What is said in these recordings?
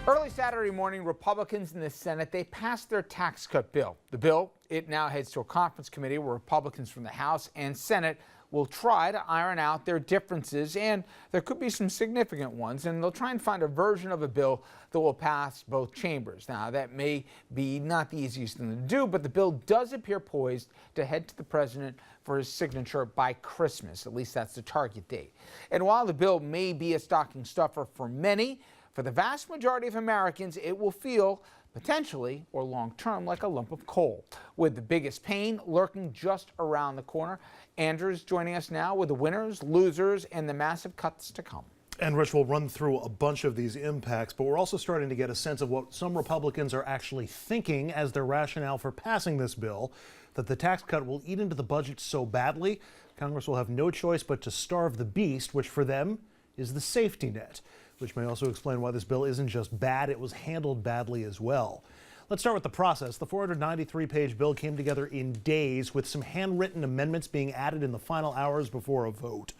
Early Saturday morning, Republicans in the Senate, they passed their tax cut bill. The bill, it now heads to a conference committee where Republicans from the House and Senate will try to iron out their differences, and there could be some significant ones, and they'll try and find a version of a bill that will pass both chambers. Now, that may be not the easiest thing to do, but the bill does appear poised to head to the president for his signature by Christmas. At least that's the target date. And while the bill may be a stocking stuffer for many, for the vast majority of Americans, it will feel potentially or long-term like a lump of coal, with the biggest pain lurking just around the corner. Andrew's joining us now with the winners, losers, and the massive cuts to come. And Rich will run through a bunch of these impacts, but we're also starting to get a sense of what some Republicans are actually thinking as their rationale for passing this bill, that the tax cut will eat into the budget so badly, Congress will have no choice but to starve the beast, which for them is the safety net, which may also explain why this bill isn't just bad, it was handled badly as well. Let's start with the process. The 493-page bill came together in days, with some handwritten amendments being added in the final hours before a vote.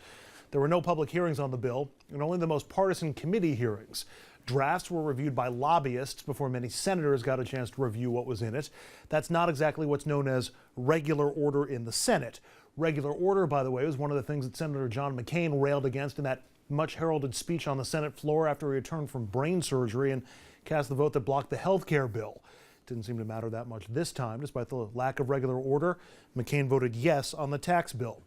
There were no public hearings on the bill, and only the most partisan committee hearings. Drafts were reviewed by lobbyists before many senators got a chance to review what was in it. That's not exactly what's known as regular order in the Senate. Regular order, by the way, was one of the things that Senator John McCain railed against in that much heralded speech on the Senate floor after he returned from brain surgery and cast the vote that blocked the health care bill. Didn't seem to matter that much this time. Despite the lack of regular order, McCain voted yes on the tax bill.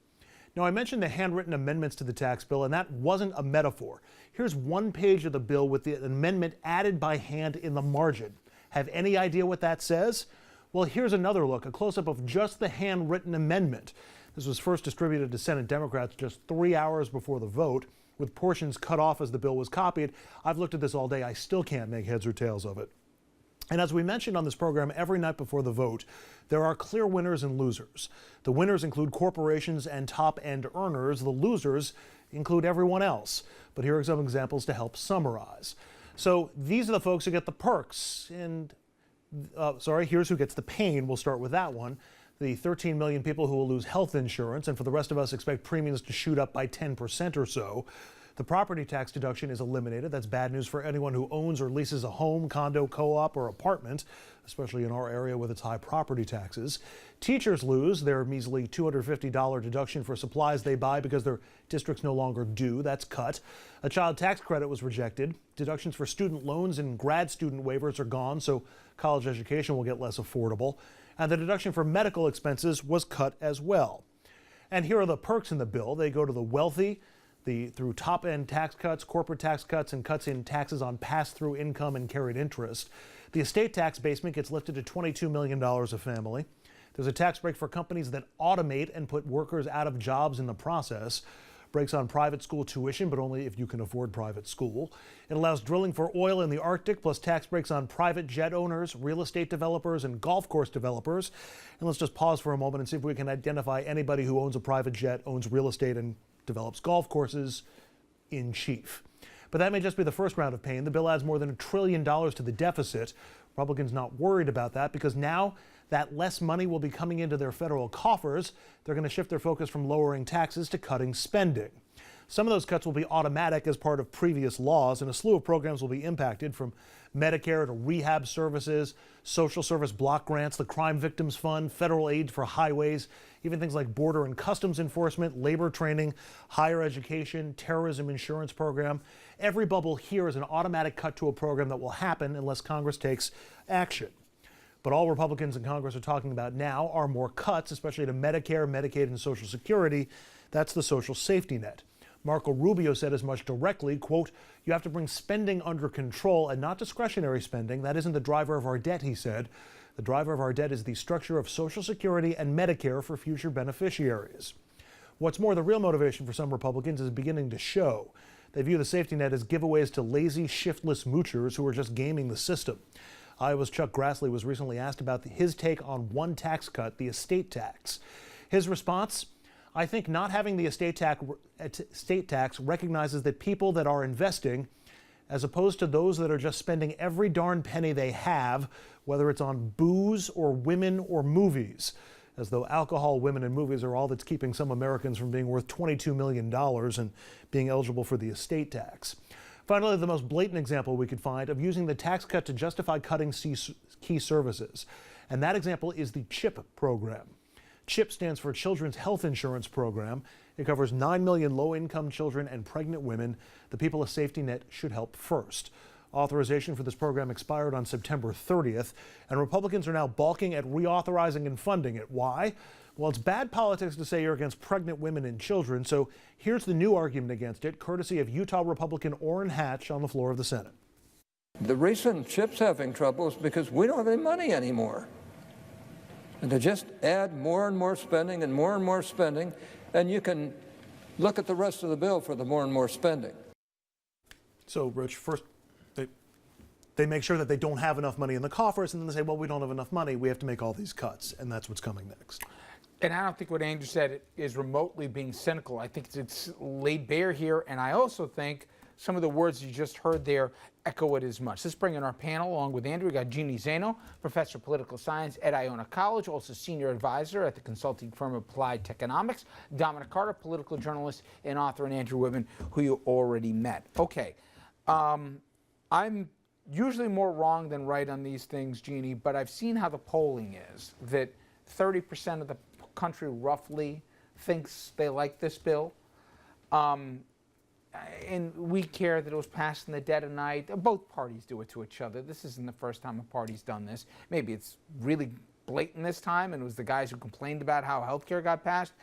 Now, I mentioned the handwritten amendments to the tax bill, and that wasn't a metaphor. Here's one page of the bill with the amendment added by hand in the margin. Have any idea what that says? Well, here's another look, a close-up of just the handwritten amendment. This was first distributed to Senate Democrats just 3 hours before the vote, with portions cut off as the bill was copied. I've looked at this all day. I still can't make heads or tails of it. And as we mentioned on this program every night before the vote, there are clear winners and losers. The winners include corporations and top-end earners. The losers include everyone else. But here are some examples to help summarize. So these are the folks who get the perks. And, here's who gets the pain. We'll start with that one. The 13 million people who will lose health insurance, and for the rest of us, expect premiums to shoot up by 10% or so. The property tax deduction is eliminated. That's bad news for anyone who owns or leases a home, condo, co-op, or apartment, especially in our area with its high property taxes. Teachers lose their measly $250 deduction for supplies they buy because their district's no longer due. That's cut. A child tax credit was rejected. Deductions for student loans and grad student waivers are gone, so college education will get less affordable. And the deduction for medical expenses was cut as well. And here are the perks in the bill. They go to the wealthy, through top-end tax cuts, corporate tax cuts, and cuts in taxes on pass-through income and carried interest. The estate tax basement gets lifted to $22 million a family. There's a tax break for companies that automate and put workers out of jobs in the process. Breaks on private school tuition, but only if you can afford private school. It allows drilling for oil in the Arctic, plus tax breaks on private jet owners, real estate developers, and golf course developers. And let's just pause for a moment and see if we can identify anybody who owns a private jet, owns real estate, and develops golf courses in chief. But that may just be the first round of pain. The bill adds more than $1 trillion to the deficit. Republicans not worried about that because now that less money will be coming into their federal coffers. They're going to shift their focus from lowering taxes to cutting spending. Some of those cuts will be automatic as part of previous laws, and a slew of programs will be impacted, from Medicare to rehab services, social service block grants, the Crime Victims Fund, federal aid for highways, even things like border and customs enforcement, labor training, higher education, terrorism insurance program. Every bubble here is an automatic cut to a program that will happen unless Congress takes action. But all Republicans in Congress are talking about now are more cuts, especially to Medicare, Medicaid, and Social Security. That's the social safety net. Marco Rubio said as much directly, quote, "You have to bring spending under control and not discretionary spending. That isn't the driver of our debt," he said. The driver of our debt is the structure of Social Security and Medicare for future beneficiaries. What's more, the real motivation for some Republicans is beginning to show. They view the safety net as giveaways to lazy, shiftless moochers who are just gaming the system. Iowa's Chuck Grassley was recently asked about his take on one tax cut, the estate tax. His response: "I think not having the estate tax recognizes that people that are investing, as opposed to those that are just spending every darn penny they have, whether it's on booze or women or movies," as though alcohol, women, and movies are all that's keeping some Americans from being worth $22 million and being eligible for the estate tax. Finally, the most blatant example we could find of using the tax cut to justify cutting key services. And that example is the CHIP program. CHIP stands for Children's Health Insurance Program. It covers 9 million low-income children and pregnant women, the people a safety net should help first. Authorization for this program expired on September 30th, and Republicans are now balking at reauthorizing and funding it. Why? Well, it's bad politics to say you're against pregnant women and children, so here's the new argument against it, courtesy of Utah Republican Orrin Hatch on the floor of the Senate. The reason CHIP's having trouble is because we don't have any money anymore. And to just add more and more spending and more spending, and you can look at the rest of the bill for the more and more spending. So, Rich, first, they make sure that they don't have enough money in the coffers, and then they say, well, we don't have enough money, we have to make all these cuts, and that's what's coming next. And I don't think what Andrew said is remotely being cynical. I think it's laid bare here, and I also think some of the words you just heard there echo it as much. Let's bring in our panel along with Andrew. We got Jeannie Zaino, professor of political science at Iona College, also senior advisor at the consulting firm Applied Techonomics, Dominic Carter, political journalist and author, and Andrew Whitman, who you already met. Okay, I'm usually more wrong than right on these things, Jeannie, but I've seen how the polling is, that 30% of the country roughly thinks they like this bill. And we care that it was passed in the dead of night. Both parties do it to each other. This isn't the first time a party's done this. Maybe it's really blatant this time, and it was the guys who complained about how health care got passed.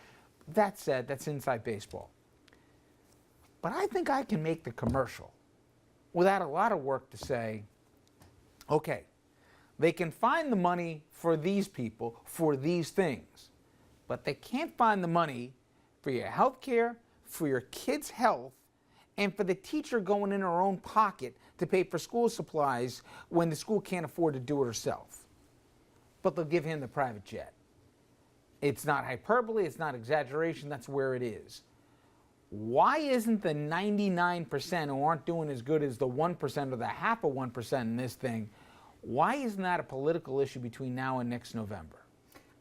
That said, that's inside baseball. But I think I can make the commercial without a lot of work to say, okay, they can find the money for these people for these things, but they can't find the money for your health care, for your kids' health, and for the teacher going in her own pocket to pay for school supplies when the school can't afford to do it herself. But they'll give him the private jet. It's not hyperbole, it's not exaggeration, that's where it is. Why isn't the 99% who aren't doing as good as the 1% or the half of 1% in this thing, why isn't that a political issue between now and next November?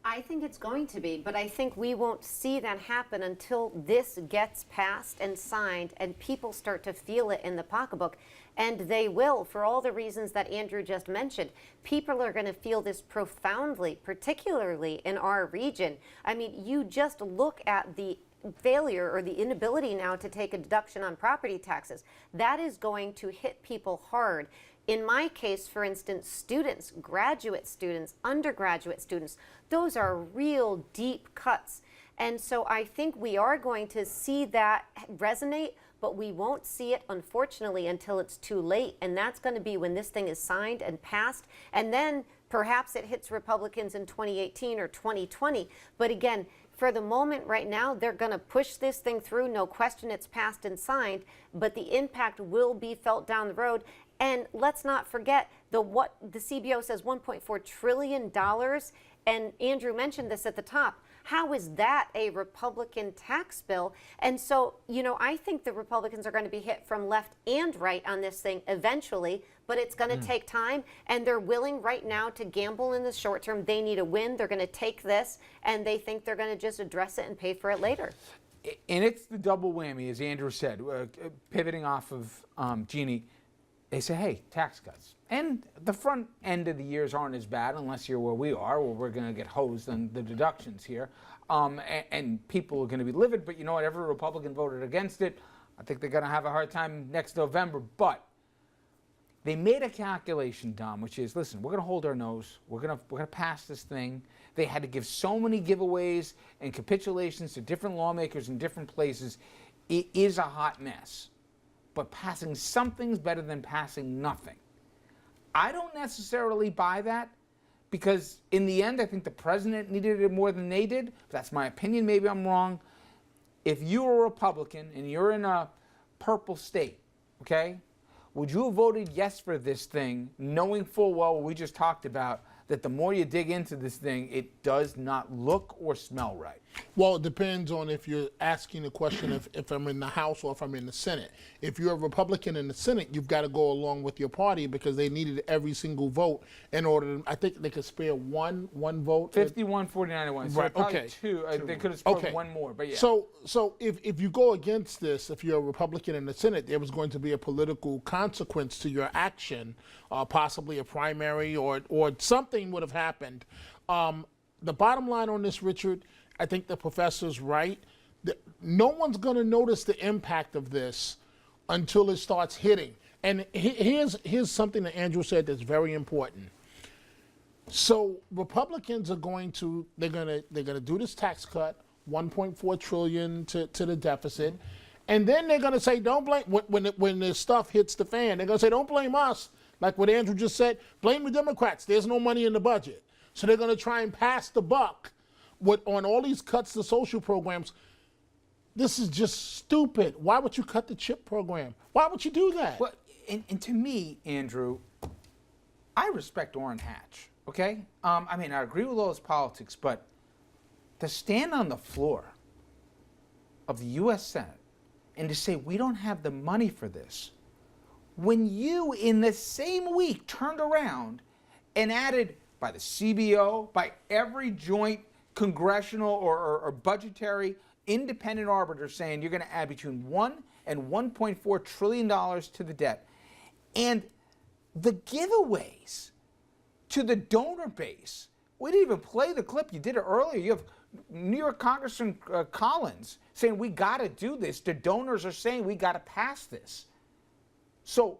I think it's going to be, but I think we won't see that happen until this gets passed and signed and people start to feel it in the pocketbook. And they will, for all the reasons that Andrew just mentioned. People are going to feel this profoundly, particularly in our region. I mean, you just look at the failure or the inability now to take a deduction on property taxes. That is going to hit people hard. In my case, for instance, students, graduate students, undergraduate students, those are real deep cuts. And so I think we are going to see that resonate, but we won't see it, unfortunately, until it's too late. And that's going to be when this thing is signed and passed. And then perhaps it hits Republicans in 2018 or 2020. But again, for the moment right now, they're going to push this thing through. No question it's passed and signed, but the impact will be felt down the road. And let's not forget what the CBO says, $1.4 trillion. And Andrew mentioned this at the top. How is that a Republican tax bill? And so, you know, I think the Republicans are going to be hit from left and right on this thing eventually, but it's going to take time. And they're willing right now to gamble in the short term. They need a win. They're going to take this, and they think they're going to just address it and pay for it later. And it's the double whammy, as Andrew said, pivoting off of Jeannie. They say, hey, tax cuts. And the front end of the years aren't as bad unless you're where we are, where we're going to get hosed on the deductions here. And people are going to be livid. But you know what? Every Republican voted against it. I think they're going to have a hard time next November. But they made a calculation, Dom, which is, listen, we're going to hold our nose. We're going to pass this thing. They had to give so many giveaways and capitulations to different lawmakers in different places. It is a hot mess. But passing something's better than passing nothing. I don't necessarily buy that because in the end, I think the president needed it more than they did. That's my opinion. Maybe I'm wrong. If you're a Republican and you're in a purple state, okay, would you have voted yes for this thing knowing full well what we just talked about, that the more you dig into this thing, it does not look or smell right. Well, it depends on if you're asking the question if I'm in the House or if I'm in the Senate. If you're a Republican in the Senate, you've got to go along with your party because they needed every single vote in order to, I think they could spare one vote. 51-49-1. So Right, probably okay. two. They could have spoken one more, but yeah. So if you go against this, if you're a Republican in the Senate, there was going to be a political consequence to your action, possibly a primary or something would have happened. The bottom line on this, Richard, I think the professor's right. No one's going to notice the impact of this until it starts hitting. And here's something that Andrew said that's very important. So Republicans are going to they're gonna do this tax cut, 1.4 trillion to the deficit, and then they're gonna say don't blame when the stuff hits the fan. They're gonna say don't blame us, like what Andrew just said. Blame the Democrats. There's no money in the budget, so they're gonna try and pass the buck on all these cuts to social programs. This is just stupid. Why would you cut the CHIP program? Why would you do that? Well, and to me, Andrew, I respect Orrin Hatch, okay? I mean, I agree with all his politics, but to stand on the floor of the U.S. Senate and to say we don't have the money for this, when you, in the same week, turned around and added, by the CBO, by every joint congressional or budgetary independent arbiter saying you're going to add between $1 and $1.4 trillion to the debt. And the giveaways to the donor base, we didn't even play the clip. You did it earlier. You have New York Congressman Collins saying we got to do this. The donors are saying we got to pass this. So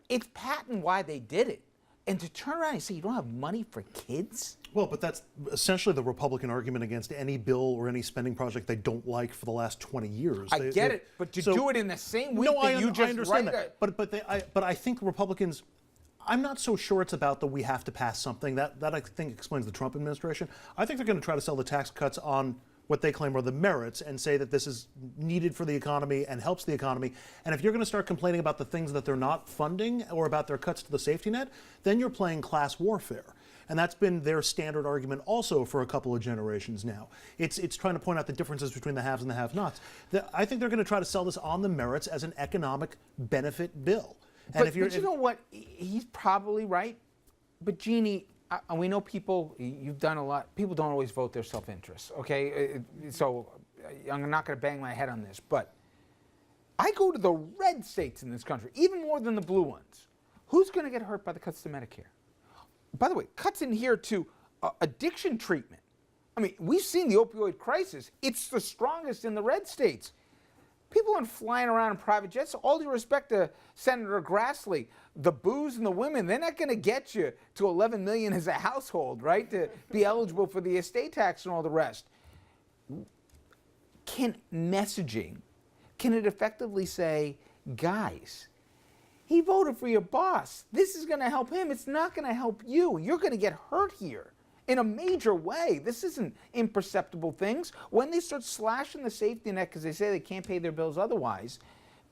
it's patent why they did it. And to turn around and say you don't have money for kids? Well, but that's essentially the Republican argument against any bill or any spending project they don't like for the last 20 years. I get it, but to do it in the same week that you just I understand write that. But I think Republicans, I'm not so sure it's about the we have to pass something. That I think explains the Trump administration. I think they're going to try to sell the tax cuts on what they claim are the merits and say that this is needed for the economy and helps the economy. And if you're going to start complaining about the things that they're not funding or about their cuts to the safety net, then you're playing class warfare. And that's been their standard argument also for a couple of generations now. It's trying to point out the differences between the haves and the have-nots. I think they're going to try to sell this on the merits as an economic benefit bill. And but you know what? He's probably right. But Jeannie, and we know people, you've done a lot, people don't always vote their self-interest, okay? So I'm not going to bang my head on this, but I go to the red states in this country, even more than the blue ones. Who's going to get hurt by the cuts to Medicare? By the way, cuts in here to addiction treatment. I mean, we've seen the opioid crisis. It's the strongest in the red states. People aren't flying around in private jets. All due respect to Senator Grassley, the booze and the women, they're not going to get you to 11 million as a household, right, to be eligible for the estate tax and all the rest. Can messaging, can it effectively say, guys, he voted for your boss. This is going to help him. It's not going to help you. You're going to get hurt here in a major way. This isn't imperceptible things. When they start slashing the safety net because they say they can't pay their bills otherwise,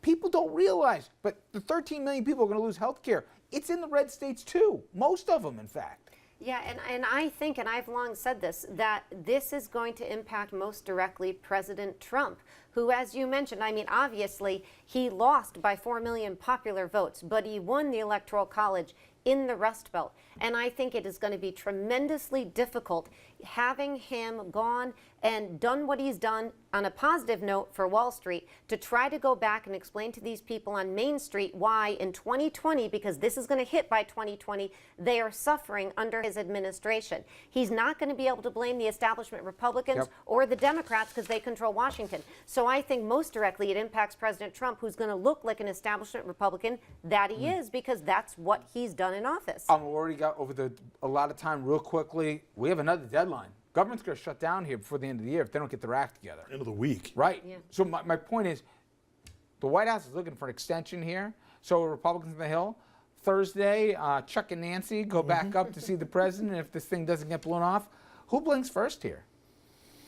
people don't realize. But the 13 million people are going to lose health care. It's in the red states too. Most of them, in fact. Yeah, and I think, and I've long said this, that this is going to impact most directly President Trump, who, as you mentioned, I mean, obviously, he lost by 4 million popular votes, but he won the Electoral College in the Rust Belt. And I think it is going to be tremendously difficult having him gone and done what he's done on a positive note for Wall Street to try to go back and explain to these people on Main Street why in 2020, because this is going to hit by 2020, they are suffering under his administration. He's not going to be able to blame the establishment Republicans or the Democrats because they control Washington. So I think most directly it impacts President Trump, who's going to look like an establishment Republican that he is, because that's what he's done in office. I've already got over a lot of time real quickly. We have another deadline. Government's going to shut down here before the end of the year if they don't get their act together. End of the week. Right. Yeah. So my point is, the White House is looking for an extension here. So Republicans on the Hill, Thursday, Chuck and Nancy go back up to see the president. If this thing doesn't get blown off, who blinks first here?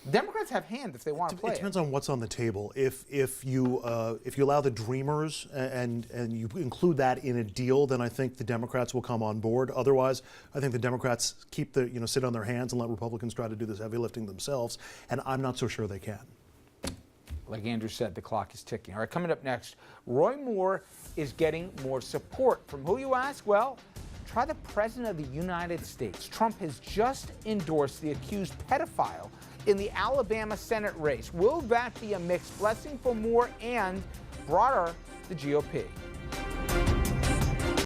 Democrats have hand if they want to play It depends on what's on the table. If you allow the Dreamers and you include that in a deal, then I think the Democrats will come on board. Otherwise, I think the Democrats sit on their hands and let Republicans try to do this heavy lifting themselves. And I'm not so sure they can. Like Andrew said, the clock is ticking. All right, coming up next, Roy Moore is getting more support. From who, you ask? Well, try the President of the United States. Trump has just endorsed the accused pedophile in the Alabama Senate race. Will that be a mixed blessing for Moore and broader the GOP?